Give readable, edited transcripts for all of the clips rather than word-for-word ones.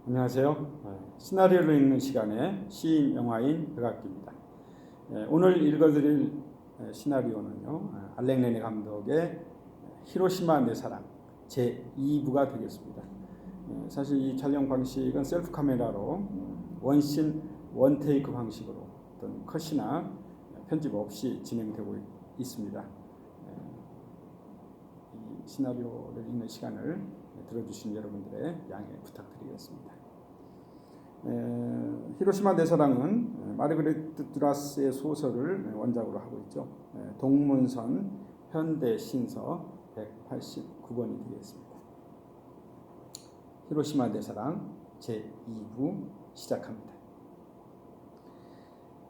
안녕하세요. 시나리오를 읽는 시간에 시인 영화인 백악기입니다. 오늘 읽어드릴 시나리오는요, 알렉 레네 감독의 히로시마 내 사랑 제2부가 되겠습니다. 사실 이 촬영 방식은 셀프 카메라로 원씬 원테이크 방식으로 어떤 컷이나 편집 없이 진행되고 있습니다. 이 시나리오를 읽는 시간을 들어주신 여러분들의 양해 부탁드리겠습니다. 히로시마 내 사랑은 마르그레트 듀라스의 소설을 원작으로 하고 있죠. 동문선 현대 신서 189번이 되겠습니다. 히로시마 내 사랑 제2부 시작합니다.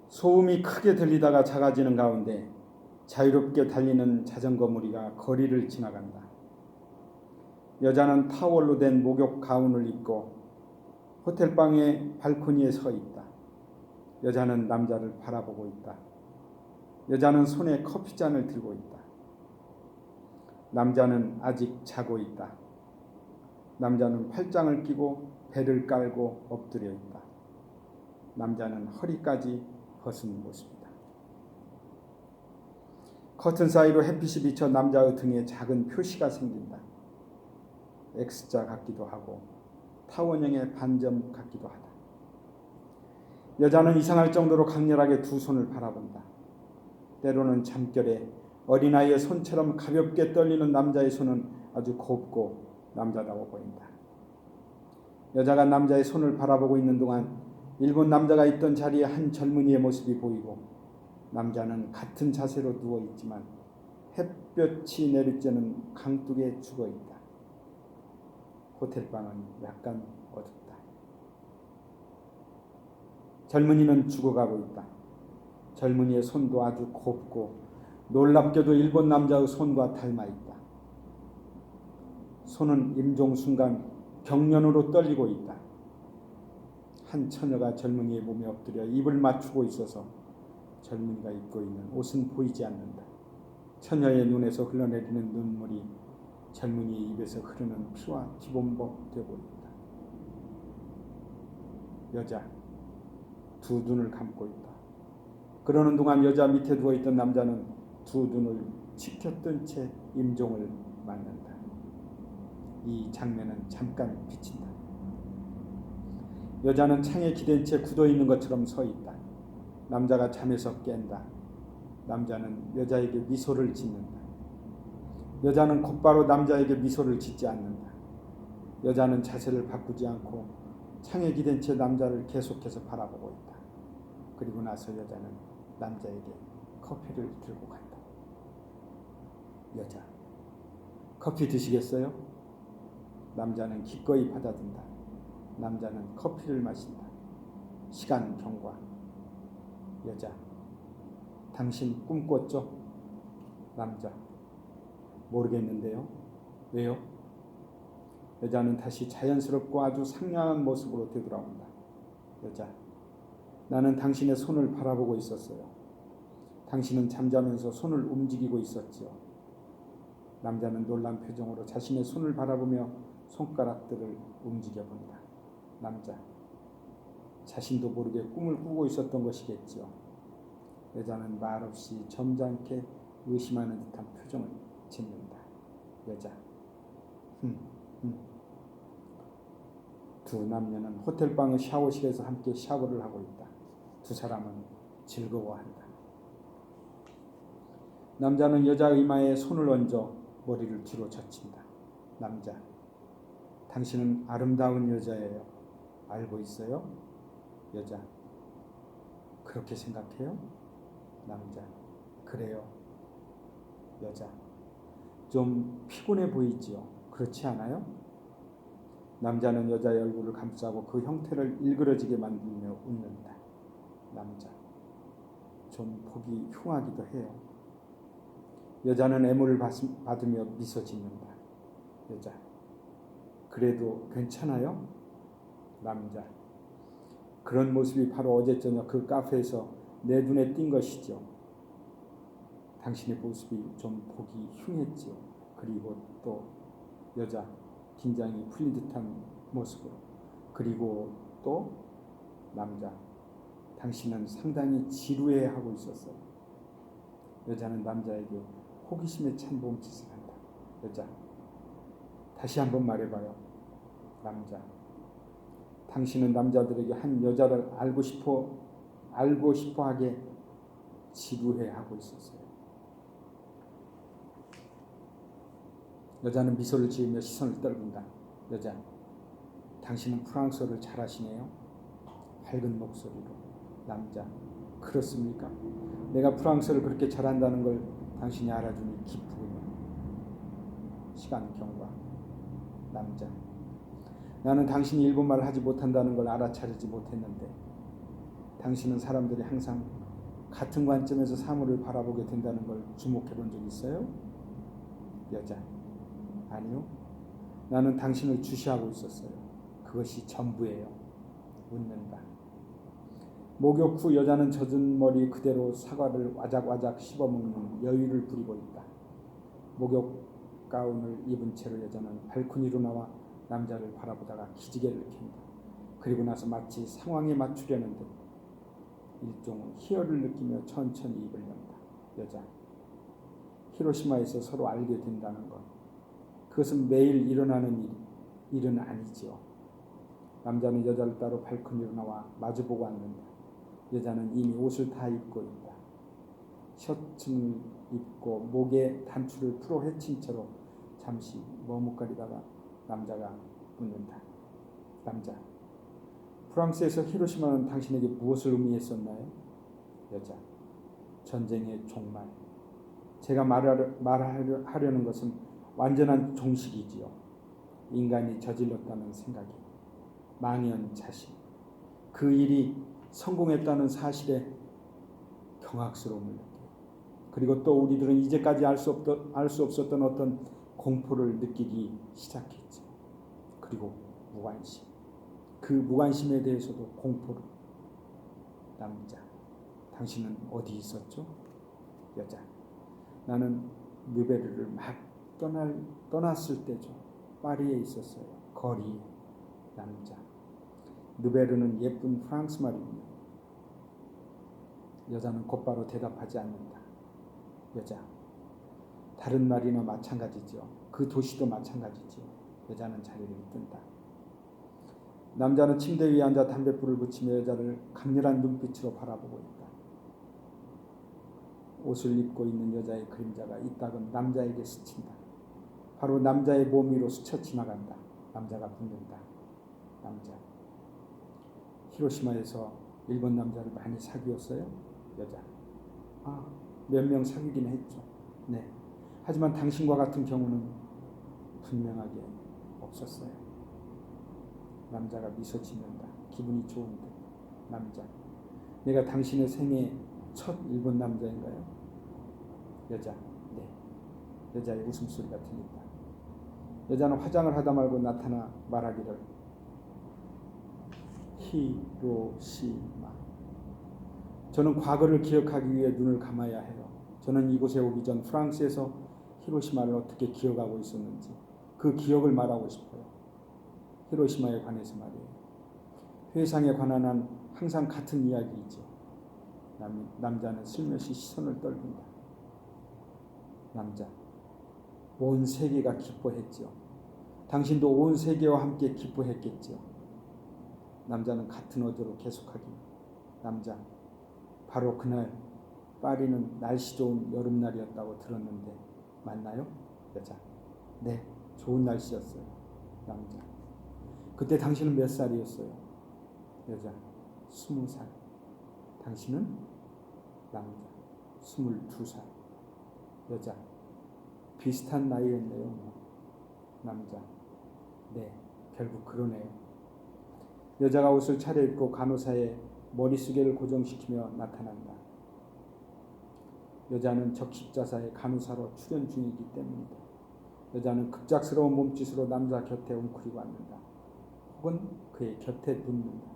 소음이 크게 들리다가 작아지는 가운데 자유롭게 달리는 자전거 무리가 거리를 지나간다. 여자는 타월로 된 목욕 가운을 입고 호텔방의 발코니에 서 있다. 여자는 남자를 바라보고 있다. 여자는 손에 커피잔을 들고 있다. 남자는 아직 자고 있다. 남자는 팔짱을 끼고 배를 깔고 엎드려 있다. 남자는 허리까지 벗은 모습이다. 커튼 사이로 햇빛이 비쳐 남자의 등에 작은 표시가 생긴다. X자 같기도 하고 타원형의 반점 같기도 하다. 여자는 이상할 정도로 강렬하게 두 손을 바라본다. 때로는 잠결에 어린아이의 손처럼 가볍게 떨리는 남자의 손은 아주 곱고 남자다워 보인다. 여자가 남자의 손을 바라보고 있는 동안 일본 남자가 있던 자리에 한 젊은이의 모습이 보이고 남자는 같은 자세로 누워있지만 햇볕이 내리쬐는 강둑에 죽어있다. 호텔방은 약간 어둡다. 젊은이는 죽어가고 있다. 젊은이의 손도 아주 곱고 놀랍게도 일본 남자의 손과 닮아있다. 손은 임종 순간 경련으로 떨리고 있다. 한 처녀가 젊은이의 몸에 엎드려 입을 맞추고 있어서 젊은이가 입고 있는 옷은 보이지 않는다. 처녀의 눈에서 흘러내리는 눈물이 젊은이의 입에서 흐르는 피와 기본법 되고 있다. 여자 두 눈을 감고 있다. 그러는 동안 여자 밑에 누워있던 남자는 두 눈을 치켜뜬 채 임종을 맞는다. 이 장면은 잠깐 비친다. 여자는 창에 기댄 채 굳어있는 것처럼 서 있다. 남자가 잠에서 깬다. 남자는 여자에게 미소를 짓는다. 여자는 곧바로 남자에게 미소를 짓지 않는다. 여자는 자세를 바꾸지 않고 창에 기댄 채 남자를 계속해서 바라보고 있다. 그리고 나서 여자는 남자에게 커피를 들고 간다. 여자, 커피 드시겠어요? 남자는 기꺼이 받아든다. 남자는 커피를 마신다. 시간 경과. 여자, 당신 꿈 꿨죠? 남자, 모르겠는데요. 왜요? 여자는 다시 자연스럽고 아주 상냥한 모습으로 되돌아온다. 여자, 나는 당신의 손을 바라보고 있었어요. 당신은 잠자면서 손을 움직이고 있었지요. 남자는 놀란 표정으로 자신의 손을 바라보며 손가락들을 움직여본다. 남자, 자신도 모르게 꿈을 꾸고 있었던 것이겠지요. 여자는 말없이 점잖게 의심하는 듯한 표정을 짓는다. 여자, 두 남녀는 호텔방의 샤워실에서 함께 샤워를 하고 있다. 두 사람은 즐거워한다. 남자는 여자 이마에 손을 얹어 머리를 뒤로 젖힌다. 남자, 당신은 아름다운 여자예요. 알고 있어요? 여자, 그렇게 생각해요? 남자, 그래요. 여자, 좀 피곤해 보이지요? 그렇지 않아요? 남자는 여자의 얼굴을 감싸고 그 형태를 일그러지게 만들며 웃는다. 남자, 좀 보기 흉하기도 해요. 여자는 애무를 받으며 미소 짓는다. 여자, 그래도 괜찮아요? 남자, 그런 모습이 바로 어제 저녁 그 카페에서 내 눈에 띈 것이죠. 당신의 모습이 좀 보기 흉했지요. 그리고 또 여자, 긴장이 풀린 듯한 모습으로 그리고 또 남자, 당신은 상당히 지루해하고 있었어요. 여자는 남자에게 호기심에 찬 몸짓을 한다. 여자, 다시 한번 말해봐요. 남자, 당신은 남자들에게 한 여자를 알고 싶어 하게 지루해하고 있었어요. 여자는 미소를 지으며 시선을 떨군다. 여자, 당신은 프랑스어를 잘하시네요. 밝은 목소리로. 남자, 그렇습니까? 내가 프랑스어를 그렇게 잘한다는 걸 당신이 알아주니 기쁘군요. 시간 경과. 남자, 나는 당신이 일본말을 하지 못한다는 걸 알아차리지 못했는데 당신은 사람들이 항상 같은 관점에서 사물을 바라보게 된다는 걸 주목해 본 적 있어요? 여자, 아니요. 나는 당신을 주시하고 있었어요. 그것이 전부예요. 웃는다. 목욕 후 여자는 젖은 머리 그대로 사과를 와작와작 씹어먹는 여유를 부리고 있다. 목욕 가운을 입은 채로 여자는 발코니로 나와 남자를 바라보다가 기지개를 켠다. 그리고 나서 마치 상황에 맞추려는 듯 일종의 희열을 느끼며 천천히 입을 연다. 여자, 히로시마에서 서로 알게 된다는 것, 그것은 매일 일어나는 일은 아니지요. 남자는 여자를 따로 발코니로 나와 마주보고 앉는다. 여자는 이미 옷을 다 입고 있다. 셔츠를 입고 목에 단추를 풀어 헤친 채로 잠시 머뭇거리다가 남자가 묻는다. 남자, 프랑스에서 히로시마는 당신에게 무엇을 의미했었나요? 여자, 전쟁의 종말. 제가 말하려는 것은 완전한 종식이지요. 인간이 저질렀다는 생각이, 망연자실, 그 일이 성공했다는 사실에 경악스러움을 느껴요. 그리고 또 우리들은 이제까지 알 수 없었던 어떤 공포를 느끼기 시작했죠. 그리고 무관심, 그 무관심에 대해서도 공포로. 남자, 당신은 어디 있었죠? 여자, 나는 느베르를 막 떠났을 때죠. 파리에 있었어요. 거리에. 남자, 느베르는 예쁜 프랑스 말입니다. 여자는 곧바로 대답하지 않는다. 여자, 다른 말이나 마찬가지죠. 그 도시도 마찬가지죠. 여자는 자리를 뜬다. 남자는 침대 위에 앉아 담뱃불을 붙이며 여자를 강렬한 눈빛으로 바라보고 있다. 옷을 입고 있는 여자의 그림자가 이따금 남자에게 스친다. 바로 남자의 몸 위로 스쳐 지나간다. 남자가 묻는다. 남자, 히로시마에서 일본 남자를 많이 사귀었어요? 여자, 몇 명 사귀긴 했죠. 네. 하지만 당신과 같은 경우는 분명하게 없었어요. 남자가 미소 짓는다. 기분이 좋은데. 남자, 내가 당신의 생애 첫 일본 남자인가요? 여자, 네. 여자의 웃음소리가 들린다. 여자는 화장을 하다 말고 나타나 말하기를, 히로시마, 저는 과거를 기억하기 위해 눈을 감아야 해요. 저는 이곳에 오기 전 프랑스에서 히로시마를 어떻게 기억하고 있었는지 그 기억을 말하고 싶어요. 히로시마에 관해서 말이에요. 회상에 관한 한 항상 같은 이야기이죠. 남자는 슬며시 시선을 떨군다. 남자, 온 세계가 기뻐했죠. 당신도 온 세계와 함께 기뻐했겠죠. 남자는 같은 어조로 계속하기. 남자, 바로 그날 파리는 날씨 좋은 여름날이었다고 들었는데 맞나요? 여자, 네, 좋은 날씨였어요. 남자, 그때 당신은 몇 살이었어요? 여자, 20살. 당신은? 남자, 22살. 여자, 비슷한 나이였네요. 남자, 네, 결국 그러네요. 여자가 옷을 차려입고 간호사의 머리수개를 고정시키며 나타난다. 여자는 적십자사의 간호사로 출연 중이기 때문이다. 여자는 급작스러운 몸짓으로 남자 곁에 웅크리고 앉는다. 혹은 그의 곁에 눕는다.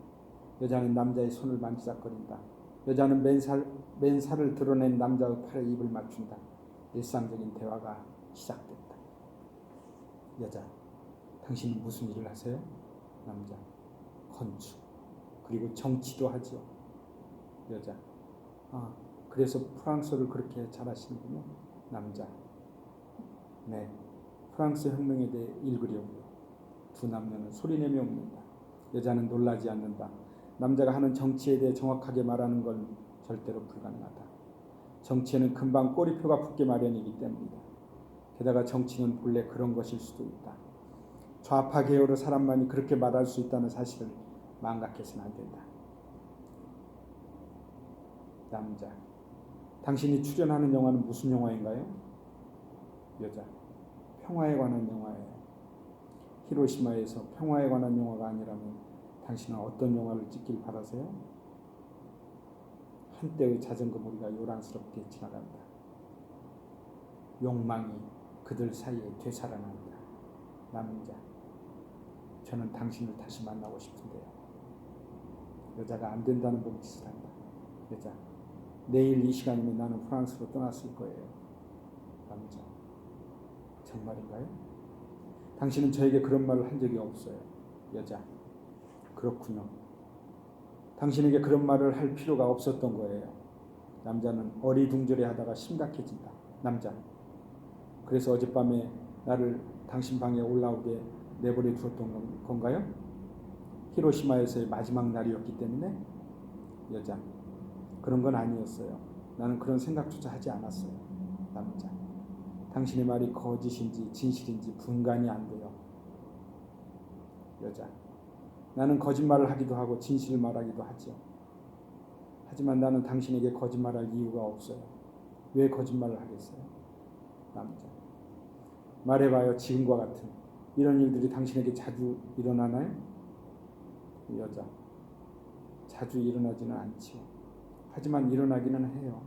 여자는 남자의 손을 만지작거린다. 여자는 맨살을 드러낸 남자의 팔에 입을 맞춘다. 일상적인 대화가 시작됐다. 여자, 당신은 무슨 일을 하세요? 남자, 건축, 그리고 정치도 하죠. 여자. 그래서 프랑스어를 그렇게 잘하시는군요. 남자. 네, 프랑스 혁명에 대해 읽으려고요. 두 남녀는 소리내며 웃는다. 여자는 놀라지 않는다. 남자가 하는 정치에 대해 정확하게 말하는 건 절대로 불가능하다. 정치에는 금방 꼬리표가 붙게 마련이기 때문이다. 게다가 정치는 본래 그런 것일 수도 있다. 좌파 계열의 사람만이 그렇게 말할 수 있다는 사실을 망각해서는 안 된다. 남자. 당신이 출연하는 영화는 무슨 영화인가요? 여자. 평화에 관한 영화예요. 히로시마에서 평화에 관한 영화가 아니라면 당신은 어떤 영화를 찍길 바라세요? 한때의 자전거 무리가 요란스럽게 지나간다. 욕망이 그들 사이에 되살아난다. 남자. 저는 당신을 다시 만나고 싶은데요. 여자가 안 된다는 몸짓을 한다. 여자. 내일 이 시간이면 나는 프랑스로 떠났을 거예요. 남자. 정말인가요? 당신은 저에게 그런 말을 한 적이 없어요. 여자. 그렇군요. 당신에게 그런 말을 할 필요가 없었던 거예요. 남자는 어리둥절해 하다가 심각해진다. 남자. 그래서 어젯밤에 나를 당신 방에 올라오게 내버려 두었던 건가요? 히로시마에서의 마지막 날이었기 때문에? 여자. 그런 건 아니었어요. 나는 그런 생각조차 하지 않았어요. 남자. 당신의 말이 거짓인지 진실인지 분간이 안 돼요. 여자. 나는 거짓말을 하기도 하고 진실을 말하기도 하죠. 하지만 나는 당신에게 거짓말할 이유가 없어요. 왜 거짓말을 하겠어요? 남자. 말해봐요. 지금과 같은 이런 일들이 당신에게 자주 일어나나요? 여자. 자주 일어나지는 않지요. 하지만 일어나기는 해요.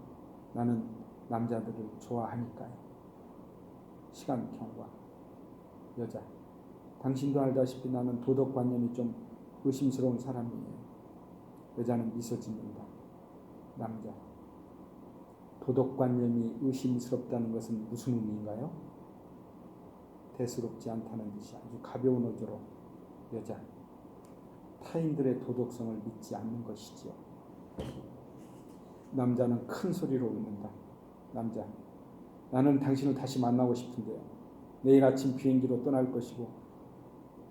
나는 남자들을 좋아하니까요. 시간 경과. 여자. 당신도 알다시피 나는 도덕관념이 좀 의심스러운 사람이에요. 여자는 미소 짓는다. 남자. 도덕관념이 의심스럽다는 것은 무슨 의미인가요? 대수롭지 않다는 듯이 아주 가벼운 어조로. 여자. 타인들의 도덕성을 믿지 않는 것이지요. 남자는 큰 소리로 웃는다. 남자. 나는 당신을 다시 만나고 싶은데요. 내일 아침 비행기로 떠날 것이고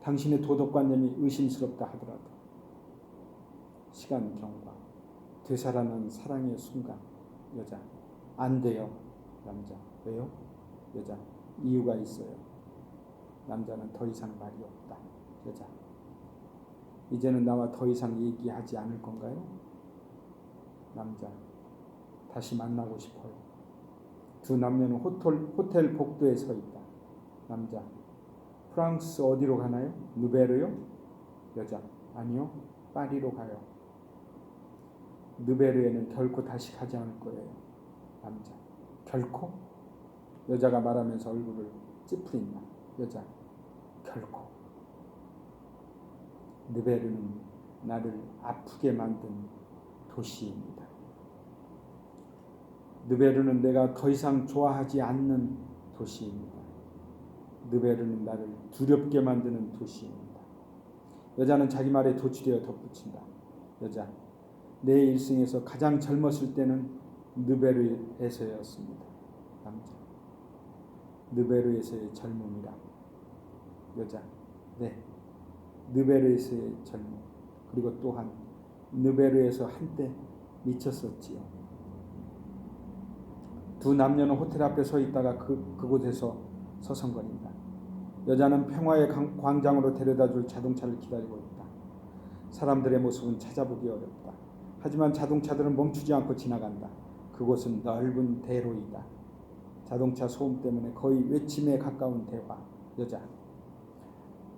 당신의 도덕관념이 의심스럽다 하더라도. 시간 경과. 되살아난 사랑의 순간. 여자. 안 돼요. 남자. 왜요? 여자. 이유가 있어요. 남자는 더 이상 말이 없다. 여자. 이제는 나와 더 이상 얘기하지 않을 건가요? 남자. 다시 만나고 싶어요. 두 남녀는 호텔 복도에 서 있다. 남자. 프랑스 어디로 가나요? 누베르요? 여자. 아니요. 파리로 가요. 누베르에는 결코 다시 가지 않을 거예요. 남자. 결코? 여자가 말하면서 얼굴을 찌푸린다. 여자. 결코. 누베르는 나를 아프게 만든 도시입니다. 누베르는 내가 더 이상 좋아하지 않는 도시입니다. 누베르는 나를 두렵게 만드는 도시입니다. 여자는 자기 말에 도취되어 덧붙인다. 여자. 내 일생에서 가장 젊었을 때는 누베르에서였습니다. 남자. 누베르에서의 젊음이라. 여자. 네. 누베르에서의 젊음. 그리고 또한 누베르에서 한때 미쳤었지요. 두 남녀는 호텔 앞에 서 있다가 그곳에서 서성거린다. 여자는 평화의 광장으로 데려다줄 자동차를 기다리고 있다. 사람들의 모습은 찾아보기 어렵다. 하지만 자동차들은 멈추지 않고 지나간다. 그곳은 넓은 대로이다. 자동차 소음 때문에 거의 외침에 가까운 대화. 여자.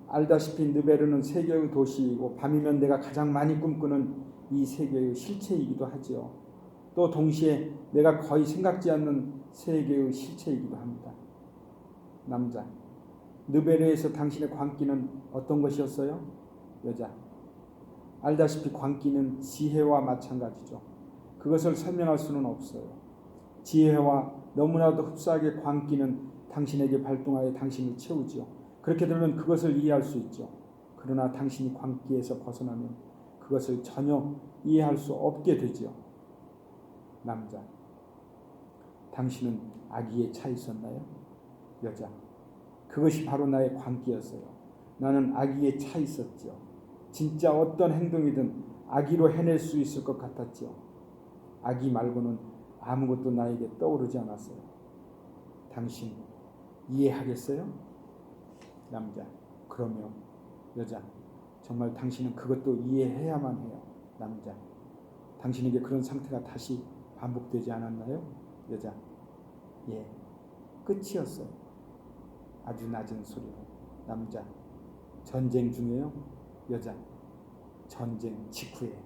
알다시피 느베르는 세계의 도시이고 밤이면 내가 가장 많이 꿈꾸는 이 세계의 실체이기도 하지요. 또 동시에 내가 거의 생각지 않는 세계의 실체이기도 합니다. 남자. 느베르에서 당신의 광기는 어떤 것이었어요? 여자. 알다시피 광기는 지혜와 마찬가지죠. 그것을 설명할 수는 없어요. 지혜와 너무나도 흡사하게 광기는 당신에게 발동하여 당신을 채우지요. 그렇게 되면 그것을 이해할 수 있죠. 그러나 당신이 광기에서 벗어나면 그것을 전혀 이해할 수 없게 되지요. 남자, 당신은 아기에 차 있었나요? 여자, 그것이 바로 나의 광기였어요. 나는 아기에 차 있었지요. 진짜 어떤 행동이든 아기로 해낼 수 있을 것 같았지요. 아기 말고는 아무것도 나에게 떠오르지 않았어요. 당신 이해하겠어요? 남자, 그러면 여자, 정말 당신은 그것도 이해해야만 해요. 남자, 당신에게 그런 상태가 다시 반복되지 않았나요? 여자, 예, 끝이었어요. 아주 낮은 소리로. 남자, 전쟁 중에요? 여자, 전쟁 직후에.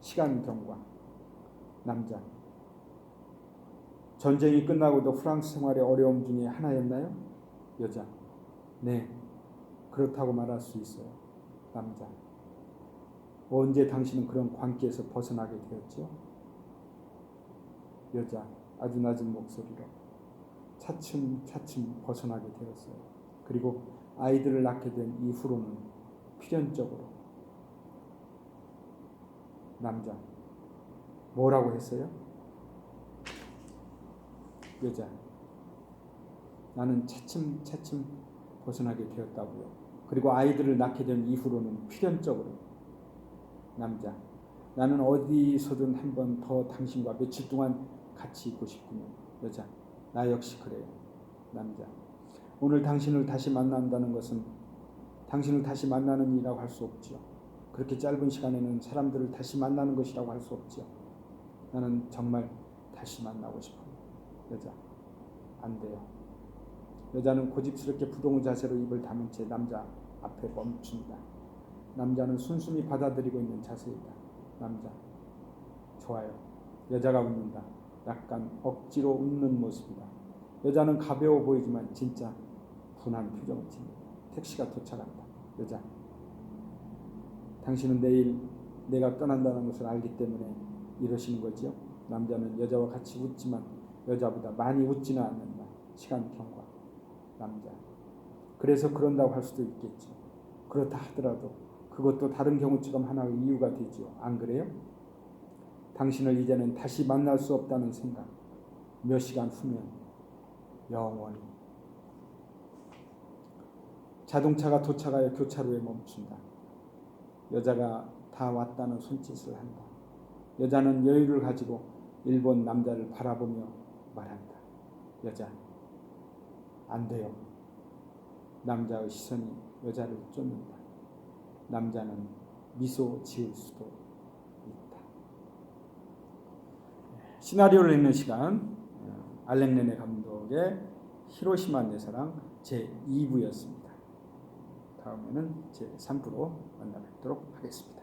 시간 경과. 남자, 전쟁이 끝나고도 프랑스 생활의 어려움 중에 하나였나요? 여자, 네, 그렇다고 말할 수 있어요. 남자, 언제 당신은 그런 광기에서 벗어나게 되었죠? 여자, 아주 낮은 목소리로. 차츰차츰 벗어나게 되었어요. 그리고 아이들을 낳게 된 이후로는 필연적으로. 남자, 뭐라고 했어요? 여자, 나는 차츰차츰 벗어나게 되었다고요. 그리고 아이들을 낳게 된 이후로는 필연적으로. 남자, 나는 어디서든 한 번 더 당신과 며칠 동안 같이 있고 싶군요. 여자, 나 역시 그래요. 남자, 오늘 당신을 다시 만난다는 것은 당신을 다시 만나는 일이라고 할 수 없지요. 그렇게 짧은 시간에는 사람들을 다시 만나는 것이라고 할 수 없지요. 나는 정말 다시 만나고 싶어요. 여자, 안 돼요. 여자는 고집스럽게 부동의 자세로 입을 다문 채 남자 앞에 멈춘다. 남자는 순순히 받아들이고 있는 자세이다. 남자, 좋아요. 여자가 웃는다. 약간 억지로 웃는 모습이다. 여자는 가벼워 보이지만 진짜 분한 표정을 짓는다. 택시가 도착한다. 여자, 당신은 내일 내가 떠난다는 것을 알기 때문에 이러시는 거지요? 남자는 여자와 같이 웃지만 여자보다 많이 웃지는 않는다. 시간 경과. 남자, 그래서 그런다고 할 수도 있겠죠. 그렇다 하더라도 그것도 다른 경우처럼 하나의 이유가 되지요. 안 그래요? 당신을 이제는 다시 만날 수 없다는 생각. 몇 시간 후면 영원히. 자동차가 도착하여 교차로에 멈춘다. 여자가 다 왔다는 손짓을 한다. 여자는 여유를 가지고 일본 남자를 바라보며 말한다. 여자, 안 돼요. 남자의 시선이 여자를 쫓는다. 남자는 미소 지을 수도 있다. 시나리오를 읽는 시간, 알렉 레네 감독의 히로시마 내 사랑 제2부였습니다. 다음에는 제3부로 만나 뵙도록 하겠습니다.